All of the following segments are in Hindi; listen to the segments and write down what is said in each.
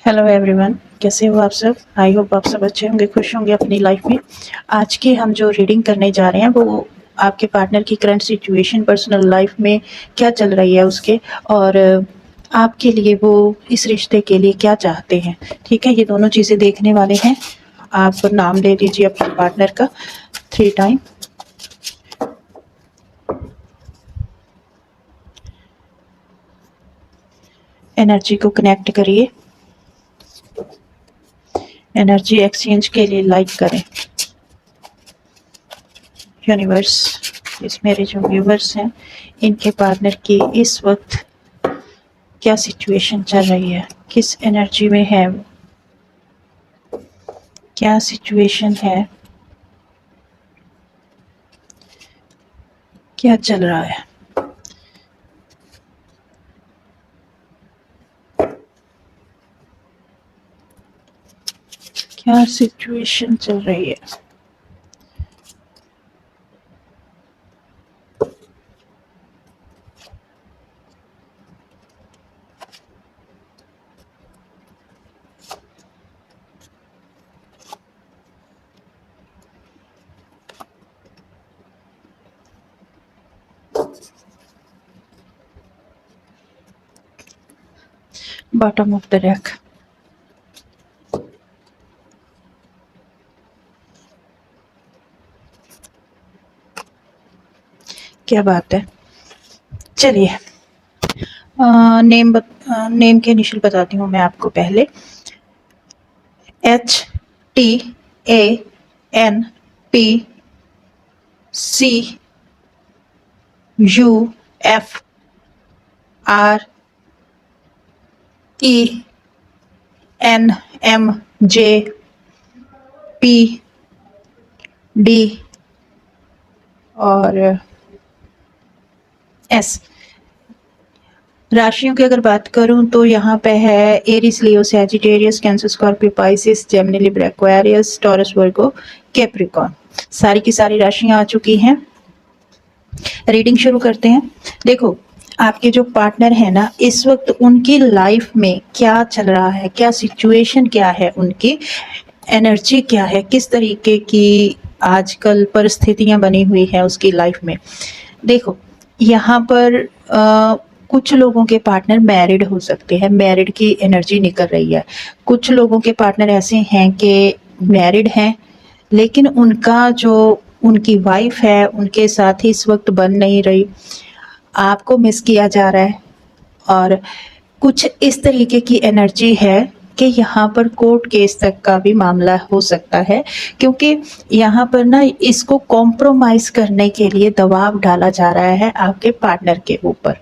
हेलो एवरीवन, कैसे हो आप सब। आई होप आप सब अच्छे होंगे, खुश होंगे अपनी लाइफ में। आज की हम जो रीडिंग करने जा रहे हैं वो आपके पार्टनर की करंट सिचुएशन, पर्सनल लाइफ में क्या चल रही है उसके, और आपके लिए वो इस रिश्ते के लिए क्या चाहते हैं। ठीक है, ये दोनों चीज़ें देखने वाले हैं। आप नाम ले लीजिए अपने पार्टनर का 3 टाइम। एनर्जी को कनेक्ट करिए, एनर्जी एक्सचेंज के लिए लाइक करें। यूनिवर्स, इस मेरे जो व्यूवर्स हैं इनके पार्टनर की इस वक्त क्या सिचुएशन चल रही है, किस एनर्जी में है, क्या सिचुएशन है, क्या चल रहा है। क्या सिचुएशन चल रही है। Bottom of the deck. क्या बात है। चलिए, नेम के इनिशियल बताती हूँ मैं आपको पहले। HTANPCUFRENMJPD और S। राशियों की अगर बात करूं तो यहाँ पे है Aries, Leo, Sagittarius, Cancer, Scorpio, Pisces, Gemini, Libra, Aquarius, Taurus, Virgo, Capricorn. सारी की सारी राशियां आ चुकी हैं। रीडिंग शुरू करते हैं। देखो, आपके जो पार्टनर है ना, इस वक्त उनकी लाइफ में क्या चल रहा है, क्या सिचुएशन क्या है, उनकी एनर्जी क्या है, किस तरीके की आजकल परिस्थितियां बनी हुई है उसकी लाइफ में। देखो, यहाँ पर कुछ लोगों के पार्टनर मैरिड हो सकते हैं, मैरिड की एनर्जी निकल रही है। कुछ लोगों के पार्टनर ऐसे हैं कि मैरिड हैं लेकिन उनका जो उनकी वाइफ है उनके साथ ही इस वक्त बन नहीं रही, आपको मिस किया जा रहा है। और कुछ इस तरीके की एनर्जी है कि यहाँ पर कोर्ट केस तक का भी मामला हो सकता है, क्योंकि यहाँ पर ना इसको कॉम्प्रोमाइज करने के लिए दबाव डाला जा रहा है आपके पार्टनर के ऊपर।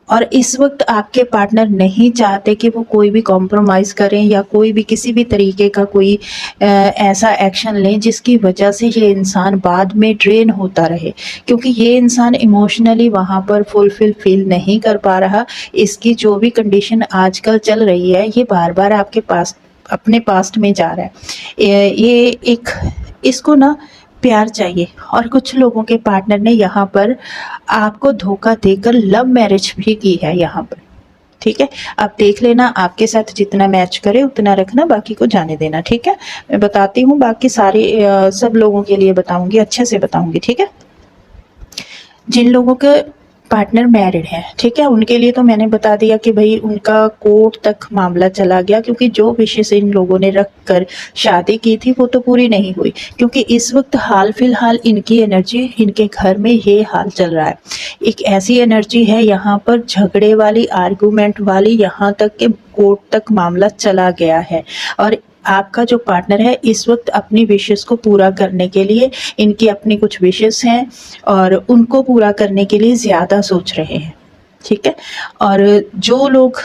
और इस वक्त आपके पार्टनर नहीं चाहते कि वो कोई भी कॉम्प्रोमाइज करें या कोई भी किसी भी तरीके का कोई ऐसा एक्शन लें जिसकी वजह से ये इंसान बाद में ड्रेन होता रहे, क्योंकि ये इंसान इमोशनली वहाँ पर फुलफिल फील नहीं कर पा रहा। इसकी जो भी कंडीशन आजकल चल रही है ये बार बार आपके पास अपने पास्ट में जा रहा है। ये एक इसको ना प्यार चाहिए। और कुछ लोगों के पार्टनर ने यहाँ पर आपको धोखा देकर लव मैरिज भी की है यहाँ पर। ठीक है, आप देख लेना, आपके साथ जितना मैच करे उतना रखना, बाकी को जाने देना। ठीक है, मैं बताती हूँ, बाकी सारे सब लोगों के लिए बताऊंगी, अच्छे से बताऊंगी। ठीक है, जिन लोगों के पार्टनर मैरिड है, ठीक है, उनके लिए तो मैंने बता दिया कि भाई उनका कोर्ट तक मामला चला गया, क्योंकि जो विशेष इन लोगों ने रख कर शादी की थी वो तो पूरी नहीं हुई। क्योंकि इस वक्त हाल फिलहाल इनकी एनर्जी, इनके घर में ये हाल चल रहा है। एक ऐसी एनर्जी है यहाँ पर झगड़े वाली, आर्गूमेंट वाली, यहाँ तक कि कोर्ट तक मामला चला गया है। और आपका जो पार्टनर है इस वक्त अपनी विशेस को पूरा करने के लिए, इनकी अपनी कुछ विशेस हैं और उनको पूरा करने के लिए ज़्यादा सोच रहे हैं। ठीक है, और जो लोग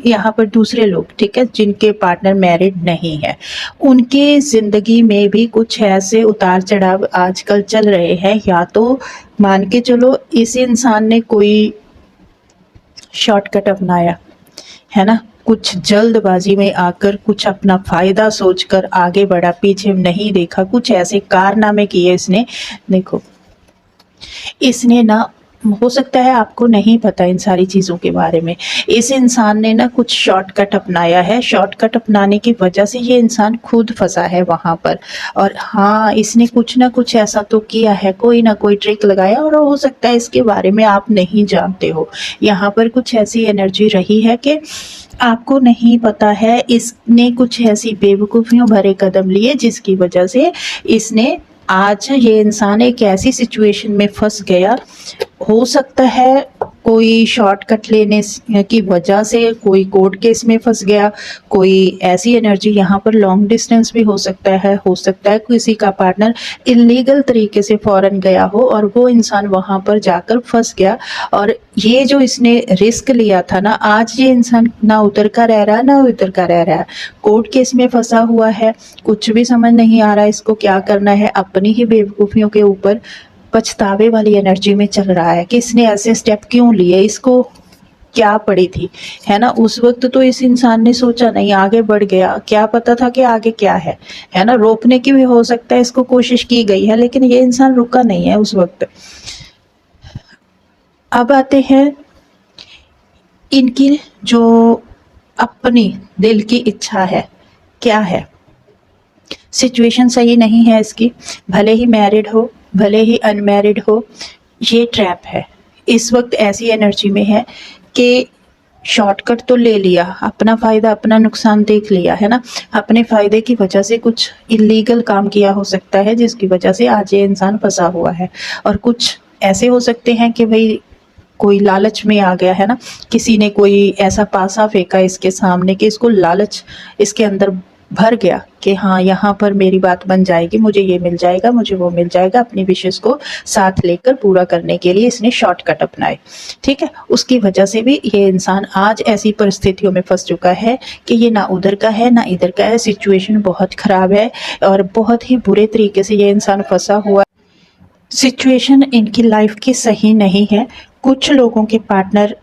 यहाँ पर दूसरे लोग, ठीक है, जिनके पार्टनर मैरिड नहीं है, उनके ज़िंदगी में भी कुछ ऐसे उतार चढ़ाव आजकल चल रहे हैं। या तो मान के चलो इस इंसान ने कोई शॉर्टकट अपनाया है ना, कुछ जल्दबाजी में आकर कुछ अपना फायदा सोचकर आगे बढ़ा, पीछे नहीं देखा, कुछ ऐसे कारनामे किए इसने। देखो, इसने ना हो सकता है आपको नहीं पता इन सारी चीज़ों के बारे में। इस इंसान ने ना कुछ शॉर्टकट अपनाया है, शॉर्टकट अपनाने की वजह से ये इंसान खुद फँसा है वहाँ पर। और हाँ, इसने कुछ ना कुछ ऐसा तो किया है, कोई ना कोई ट्रिक लगाया और हो सकता है इसके बारे में आप नहीं जानते हो। यहाँ पर कुछ ऐसी एनर्जी रही है कि आपको नहीं पता है, इसने कुछ ऐसी बेवकूफ़ियों भरे कदम लिए जिसकी वजह से इसने आज ये इंसान एक ऐसी सिचुएशन में फँस गया। हो सकता है कोई शॉर्टकट लेने की वजह से कोई कोर्ट केस में फंस गया, कोई ऐसी एनर्जी यहाँ पर लॉन्ग डिस्टेंस भी हो सकता है किसी का पार्टनर इलीगल तरीके से फॉरेन गया हो और वो इंसान वहाँ पर जाकर फंस गया। और ये जो इसने रिस्क लिया था ना, आज ये इंसान ना उतर का रह रहा है ना उतर का रह रहा है, कोर्ट केस में फंसा हुआ है, कुछ भी समझ नहीं आ रहा है इसको क्या करना है, अपनी ही बेवकूफ़ियों के ऊपर पछतावे वाली एनर्जी में चल रहा है कि इसने ऐसे स्टेप क्यों लिए, इसको क्या पड़ी थी, है ना। उस वक्त तो इस इंसान ने सोचा नहीं, आगे बढ़ गया, क्या पता था कि आगे क्या है ना। रोकने की भी हो सकता है इसको कोशिश की गई है, लेकिन ये इंसान रुका नहीं है उस वक्त। अब आते हैं इनकी जो अपनी दिल की इच्छा है, क्या है। सिचुएशन सही नहीं है इसकी, भले ही मैरिड हो भले ही अनमैरिड हो, ये ट्रैप है। इस वक्त ऐसी एनर्जी में है कि शॉर्टकट तो ले लिया, अपना फ़ायदा अपना नुकसान देख लिया, है ना। अपने फ़ायदे की वजह से कुछ इलीगल काम किया हो सकता है जिसकी वजह से आज ये इंसान फंसा हुआ है। और कुछ ऐसे हो सकते हैं कि भाई कोई लालच में आ गया, है ना। किसी ने कोई ऐसा पासा फेंका इसके सामने कि इसको लालच इसके अंदर भर गया कि हाँ, यहाँ पर मेरी बात बन जाएगी, मुझे ये मिल जाएगा, मुझे वो मिल जाएगा। अपनी विशेष को साथ लेकर पूरा करने के लिए इसने शॉर्टकट अपनाए, ठीक है। उसकी वजह से भी ये इंसान आज ऐसी परिस्थितियों में फंस चुका है कि ये ना उधर का है ना इधर का है। सिचुएशन बहुत ख़राब है और बहुत ही बुरे तरीके से ये इंसान फंसा हुआ। सिचुएशन इनकी लाइफ की सही नहीं है। कुछ लोगों के पार्टनर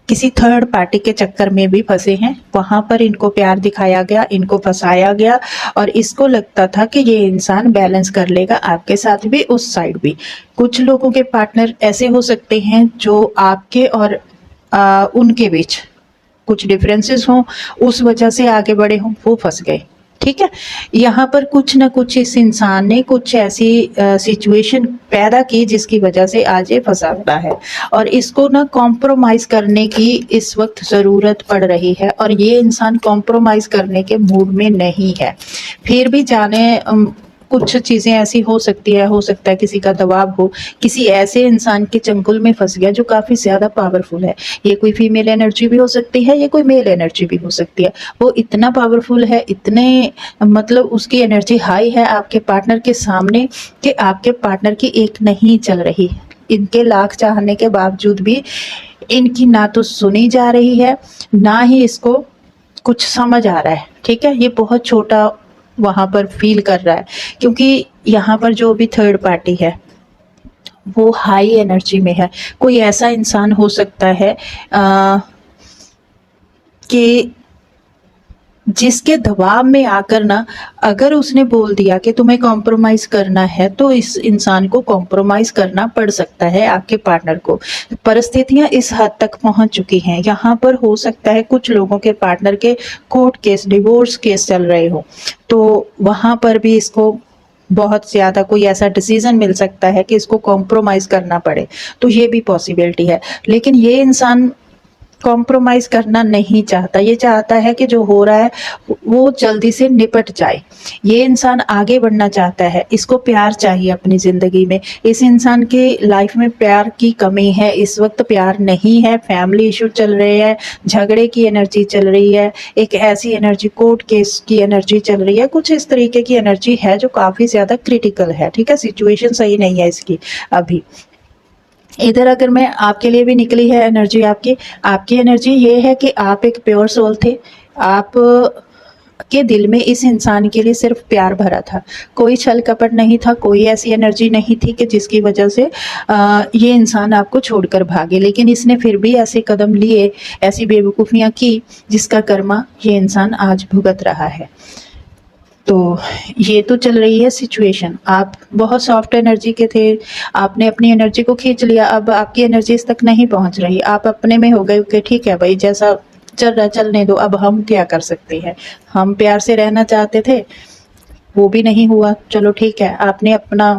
किसी थर्ड पार्टी के चक्कर में भी फंसे हैं, वहाँ पर इनको प्यार दिखाया गया, इनको फंसाया गया और इसको लगता था कि ये इंसान बैलेंस कर लेगा आपके साथ भी उस साइड भी। कुछ लोगों के पार्टनर ऐसे हो सकते हैं जो आपके और उनके बीच कुछ डिफरेंसेस हों, उस वजह से आगे बढ़े हों, वो फंस गए, ठीक है। यहाँ पर कुछ ना कुछ इस इंसान ने कुछ ऐसी सिचुएशन पैदा की जिसकी वजह से आज ये फंसा हुआ है और इसको ना कॉम्प्रोमाइज़ करने की इस वक्त ज़रूरत पड़ रही है और ये इंसान कॉम्प्रोमाइज़ करने के मूड में नहीं है। फिर भी जाने कुछ चीज़ें ऐसी हो सकता है किसी का दबाव हो, किसी ऐसे इंसान के चंगुल में फंस गया जो काफ़ी ज़्यादा पावरफुल है। ये कोई फीमेल एनर्जी भी हो सकती है, ये कोई मेल एनर्जी भी हो सकती है। वो इतना पावरफुल है, इतने मतलब उसकी एनर्जी हाई है आपके पार्टनर के सामने कि आपके पार्टनर की एक नहीं चल रही। इनके लाख चाहने के बावजूद भी इनकी ना तो सुनी जा रही है, ना ही इसको कुछ समझ आ रहा है, ठीक है। ये बहुत छोटा वहाँ पर फील कर रहा है क्योंकि यहाँ पर जो भी थर्ड पार्टी है वो हाई एनर्जी में है। कोई ऐसा इंसान हो सकता है कि जिसके दबाव में आकर ना, अगर उसने बोल दिया कि तुम्हें कॉम्प्रोमाइज़ करना है तो इस इंसान को कॉम्प्रोमाइज़ करना पड़ सकता है आपके पार्टनर को। परिस्थितियां इस हद तक पहुंच चुकी हैं। यहाँ पर हो सकता है कुछ लोगों के पार्टनर के कोर्ट केस, डिवोर्स केस चल रहे हो, तो वहाँ पर भी इसको बहुत ज़्यादा कोई ऐसा डिसीजन मिल सकता है कि इसको कॉम्प्रोमाइज़ करना पड़े, तो ये भी पॉसिबिलिटी है। लेकिन ये इंसान कॉम्प्रोमाइज़ करना नहीं चाहता, ये चाहता है कि जो हो रहा है वो जल्दी से निपट जाए। ये इंसान आगे बढ़ना चाहता है, इसको प्यार चाहिए अपनी ज़िंदगी में। इस इंसान की लाइफ में प्यार की कमी है, इस वक्त प्यार नहीं है, फैमिली इशू चल रहे हैं, झगड़े की एनर्जी चल रही है, एक ऐसी एनर्जी कोर्ट केस की एनर्जी चल रही है, कुछ इस तरीके की एनर्जी है जो काफ़ी ज़्यादा क्रिटिकल है, ठीक है। सिचुएशन सही नहीं है इसकी अभी। इधर अगर मैं आपके लिए भी निकली है एनर्जी, आपकी एनर्जी ये है कि आप एक प्योर सोल थे, आप के दिल में इस इंसान के लिए सिर्फ प्यार भरा था, कोई छल कपट नहीं था, कोई ऐसी एनर्जी नहीं थी कि जिसकी वजह से ये इंसान आपको छोड़कर भागे। लेकिन इसने फिर भी ऐसे कदम लिए, ऐसी बेवकूफ़ियाँ की जिसका कर्मा ये इंसान आज भुगत रहा है। तो ये तो चल रही है सिचुएशन। आप बहुत सॉफ्ट एनर्जी के थे, आपने अपनी एनर्जी को खींच लिया, अब आपकी एनर्जी इस तक नहीं पहुंच रही, आप अपने में हो गए कि ठीक है भाई, जैसा चल रहा है चलने दो, अब हम क्या कर सकते हैं। हम प्यार से रहना चाहते थे, वो भी नहीं हुआ, चलो ठीक है, आपने अपना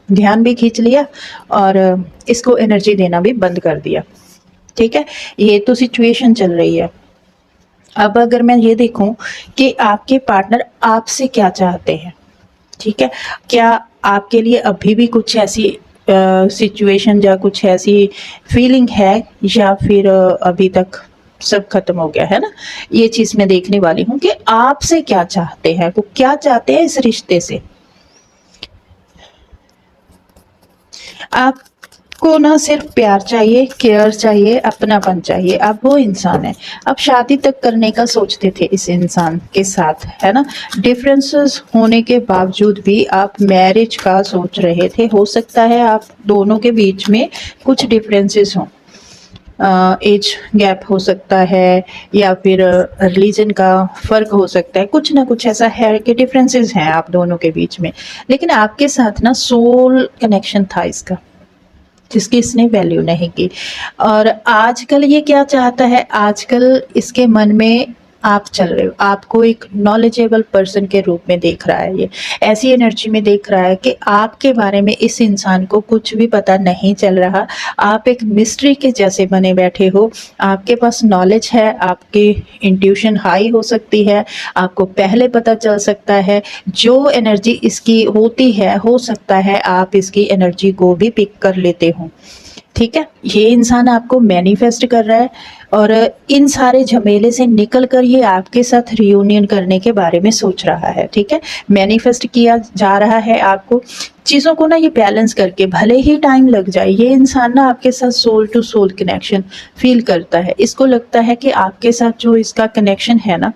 ध्यान भी खींच लिया और इसको एनर्जी देना भी बंद कर दिया। ठीक है, ये तो सिचुएशन चल रही है। अब अगर मैं ये देखूं कि आपके पार्टनर आपसे क्या चाहते हैं, ठीक है, क्या आपके लिए अभी भी कुछ ऐसी सिचुएशन या कुछ ऐसी फीलिंग है, या फिर अभी तक सब खत्म हो गया है ना। ये चीज मैं देखने वाली हूँ कि आपसे क्या चाहते हैं, वो क्या चाहते हैं इस रिश्ते से। आपको ना सिर्फ प्यार चाहिए, केयर चाहिए, अपनापन चाहिए। आप वो इंसान है, आप शादी तक करने का सोचते थे इस इंसान के साथ, है ना। डिफरेंसेस होने के बावजूद भी आप मैरिज का सोच रहे थे। हो सकता है आप दोनों के बीच में कुछ डिफरेंसेस हों, एज गैप हो सकता है, या फिर रिलीजन का फ़र्क हो सकता है, कुछ ना कुछ ऐसा है कि डिफरेंसेस हैं आप दोनों के बीच में। लेकिन आपके साथ ना सोल कनेक्शन था इसका, जिसकी इसने वैल्यू नहीं की। और आजकल ये क्या चाहता है, आजकल इसके मन में आप चल रहे हो, आपको एक नॉलेजेबल पर्सन के रूप में देख रहा है, ये ऐसी एनर्जी में देख रहा है कि आपके बारे में इस इंसान को कुछ भी पता नहीं चल रहा। आप एक मिस्ट्री के जैसे बने बैठे हो, आपके पास नॉलेज है, आपकी इंट्यूशन हाई हो सकती है, आपको पहले पता चल सकता है जो एनर्जी इसकी होती है, हो सकता है आप इसकी एनर्जी को भी पिक कर लेते हो। ठीक है, ये इंसान आपको मैनिफेस्ट कर रहा है और इन सारे झमेले से निकल कर ये आपके साथ रियूनियन करने के बारे में सोच रहा है। ठीक है, मैनिफेस्ट किया जा रहा है आपको चीज़ों को ना, ये बैलेंस करके, भले ही टाइम लग जाए। ये इंसान ना आपके साथ soul to soul connection feel करता है। इसको लगता है कि आपके साथ जो इसका कनेक्शन है ना,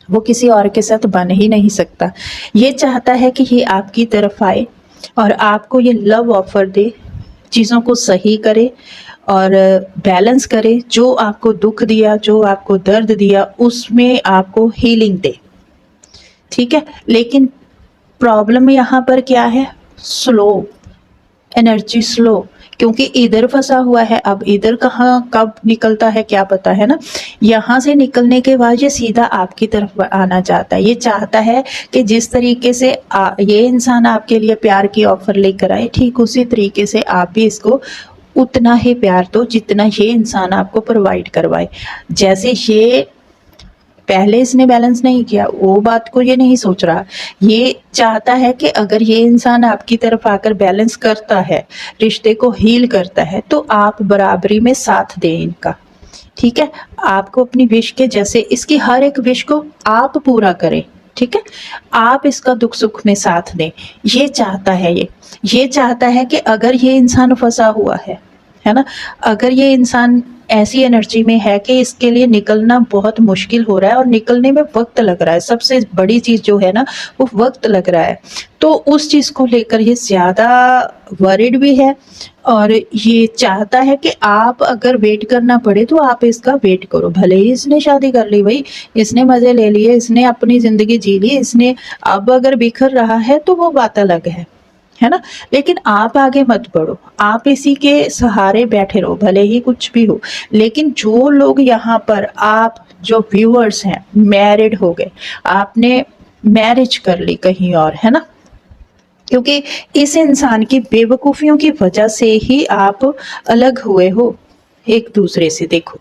वो किसी और के साथ बन ही नहीं सकता। ये चाहता है कि ये आपकी तरफ आए और आपको ये लव ऑफर दे, चीज़ों को सही करे और बैलेंस करे। जो आपको दुख दिया, जो आपको दर्द दिया, उसमें आपको हीलिंग दे। ठीक है, लेकिन प्रॉब्लम यहाँ पर क्या है, स्लो एनर्जी, स्लो, क्योंकि इधर फंसा हुआ है। अब इधर कहाँ कब निकलता है क्या पता, है ना। यहाँ से निकलने के बाद ये सीधा आपकी तरफ आना चाहता है। ये चाहता है कि जिस तरीके से ये इंसान आपके लिए प्यार की ऑफर लेकर आए, ठीक उसी तरीके से आप भी इसको उतना ही प्यार दो जितना ये इंसान आपको प्रोवाइड करवाए। जैसे ये पहले इसने बैलेंस नहीं किया, वो बात को ये नहीं सोच रहा। ये चाहता है कि अगर ये इंसान आपकी तरफ आकर बैलेंस करता है, रिश्ते को हील करता है, तो आप बराबरी में साथ दें इनका। ठीक है, आपको अपनी विश के जैसे इसकी हर एक विश को आप पूरा करें। ठीक है, आप इसका दुख सुख में साथ दें। ये चाहता है, ये चाहता है कि अगर ये इंसान फंसा हुआ है ना, अगर ये इंसान ऐसी एनर्जी में है कि इसके लिए निकलना बहुत मुश्किल हो रहा है और निकलने में वक्त लग रहा है, सबसे बड़ी चीज जो है ना, वो वक्त लग रहा है, तो उस चीज को लेकर ये ज्यादा वरिड भी है। और ये चाहता है कि आप अगर वेट करना पड़े तो आप इसका वेट करो। भले ही इसने शादी कर ली भाई, इसने मजे ले लिए, इसने अपनी जिंदगी जी ली, इसने अब अगर बिखर रहा है तो वो बात अलग है ना। लेकिन आप आगे मत बढ़ो, आप इसी के सहारे बैठे रहो, भले ही कुछ भी हो। लेकिन जो लोग यहाँ पर, आप जो व्यूअर्स हैं, मैरिड हो गए, आपने मैरिज कर ली कहीं और, है ना, क्योंकि इस इंसान की बेवकूफियों की वजह से ही आप अलग हुए हो एक दूसरे से। देखो,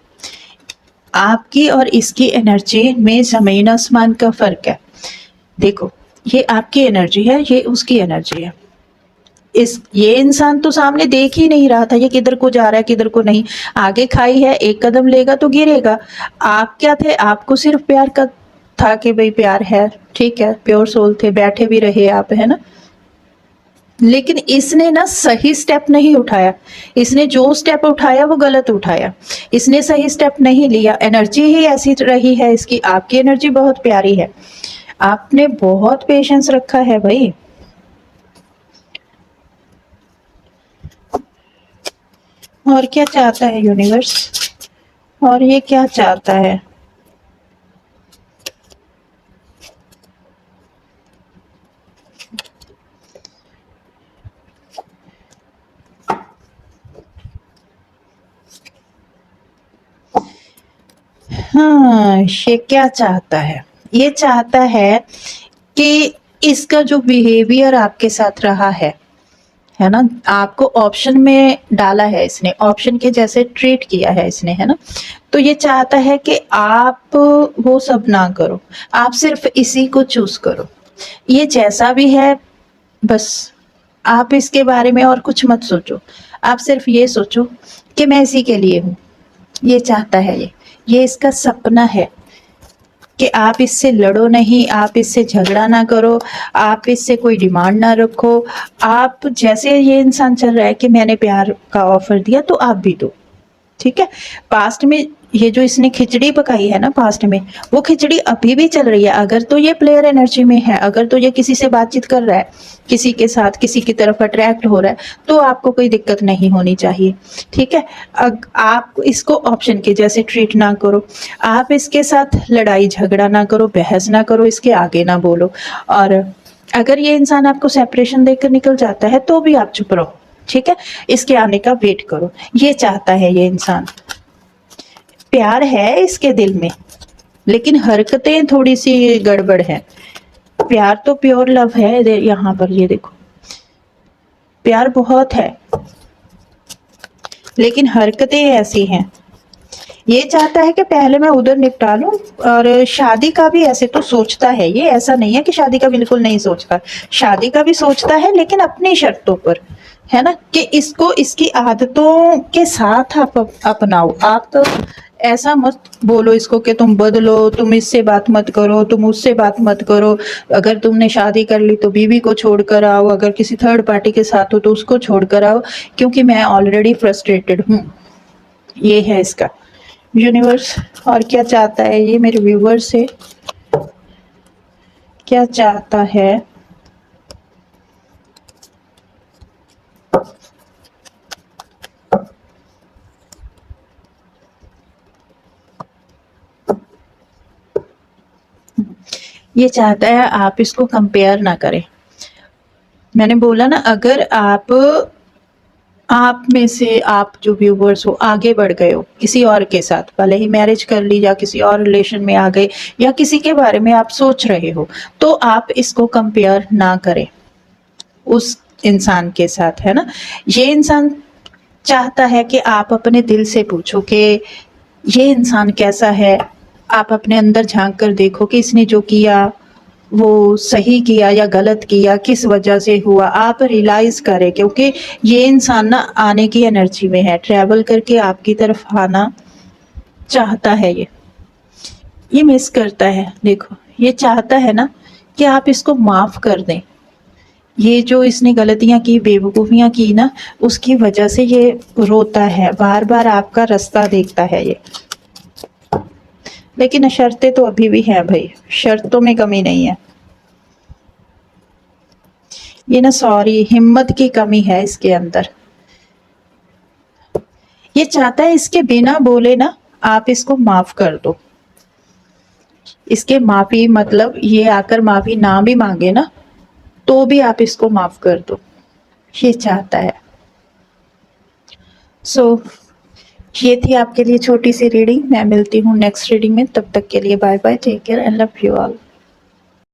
आपकी और इसकी एनर्जी में जमीन आसमान का फर्क है। देखो, ये आपकी एनर्जी है, ये उसकी एनर्जी है। ये इंसान तो सामने देख ही नहीं रहा था ये किधर को जा रहा है किधर को नहीं। आगे खाई है, एक कदम लेगा तो गिरेगा। आप क्या थे, आपको सिर्फ प्यार का था कि भाई प्यार है, ठीक है, प्योर सोल थे, बैठे भी रहे आप, है ना। लेकिन इसने ना सही स्टेप नहीं उठाया। इसने जो स्टेप उठाया वो गलत उठाया। इसने सही स्टेप नहीं लिया। एनर्जी ही ऐसी रही है इसकी। आपकी एनर्जी बहुत प्यारी है, आपने बहुत पेशेंस रखा है भाई। और क्या चाहता है यूनिवर्स, और ये क्या चाहता है। हाँ, ये क्या चाहता है? ये चाहता है कि इसका जो बिहेवियर आपके साथ रहा है ना? आपको ऑप्शन में डाला है इसने, ऑप्शन के जैसे ट्रीट किया है इसने, है ना? तो ये चाहता है कि आप वो सब ना करो, आप सिर्फ इसी को चूज़ करो। ये जैसा भी है, बस आप इसके बारे में और कुछ मत सोचो। आप सिर्फ ये सोचो कि मैं इसी के लिए हूँ। ये चाहता है ये इसका सपना है कि आप इससे लड़ो नहीं, आप इससे झगड़ा ना करो, आप इससे कोई डिमांड ना रखो। आप जैसे ये इंसान चल रहा है कि मैंने प्यार का ऑफर दिया तो आप भी दो, ठीक है? पास्ट में ये जो इसने खिचड़ी पकाई है ना पास्ट में, वो खिचड़ी अभी भी चल रही है। अगर तो ये प्लेयर एनर्जी में है, अगर तो ये किसी से बातचीत कर रहा है, किसी के साथ किसी की तरफ अट्रैक्ट हो रहा है, तो आपको कोई दिक्कत नहीं होनी चाहिए, ठीक है? आप इसको ऑप्शन के जैसे ट्रीट ना करो, आप इसके साथ लड़ाई झगड़ा ना करो, बहस ना करो, इसके आगे ना बोलो। और अगर ये इंसान आपको सेपरेशन देकर निकल जाता है तो भी आप चुप रहो, ठीक है? इसके आने का वेट करो। ये चाहता है ये इंसान, प्यार है इसके दिल में, लेकिन हरकतें थोड़ी सी गड़बड़ है। प्यार तो प्योर लव है, यहाँ पर ये देखो, प्यार बहुत है, लेकिन हरकतें ऐसी हैं। ये चाहता है कि पहले मैं उधर निपटा लूं, और शादी का भी ऐसे तो सोचता है ये, ऐसा नहीं है कि शादी का बिल्कुल नहीं सोचता, शादी का भी सोचता है, लेकिन अपनी शर्तों पर, है ना? कि इसको इसकी आदतों के साथ आप अपनाओ। आप तो ऐसा मत बोलो इसको कि तुम बदलो, तुम इससे बात मत करो, तुम उससे बात मत करो, अगर तुमने शादी कर ली तो बीवी को छोड़ कर आओ, अगर किसी थर्ड पार्टी के साथ हो तो उसको छोड़ कर आओ, क्योंकि मैं ऑलरेडी फ्रस्ट्रेटेड हूँ। ये है इसका यूनिवर्स। और क्या चाहता है ये मेरे व्यूवर से, क्या चाहता है? ये चाहता है आप इसको कंपेयर ना करें। मैंने बोला ना, अगर आप में से आप जो व्यूवर्स हो आगे बढ़ गए हो किसी और के साथ, भले ही मैरिज कर ली या किसी और रिलेशन में आ गए, या किसी के बारे में आप सोच रहे हो, तो आप इसको कंपेयर ना करें उस इंसान के साथ, है ना? ये इंसान चाहता है कि आप अपने दिल से पूछो कि ये इंसान कैसा है। आप अपने अंदर झांक कर देखो कि इसने जो किया वो सही किया या गलत किया, किस वजह से हुआ, आप रियलाइज करें। क्योंकि ये इंसान ना आने की एनर्जी में है, ट्रैवल करके आपकी तरफ आना चाहता है। ये मिस करता है, देखो ये चाहता है ना कि आप इसको माफ कर दें। ये जो इसने गलतियां की, बेवकूफियां की ना, उसकी वजह से ये रोता है, बार बार आपका रास्ता देखता है ये। लेकिन शर्तें तो अभी भी हैं भाई, शर्तों में कमी नहीं है। ये ना, सॉरी, हिम्मत की कमी है इसके अंदर। ये चाहता है इसके बिना बोले ना आप इसको माफ कर दो। इसके माफी मतलब ये आकर माफी ना भी मांगे ना, तो भी आप इसको माफ कर दो, ये चाहता है। सो ये थी आपके लिए छोटी सी रीडिंग। मैं मिलती हूँ नेक्स्ट रीडिंग में, तब तक के लिए bye bye, take care and love you all.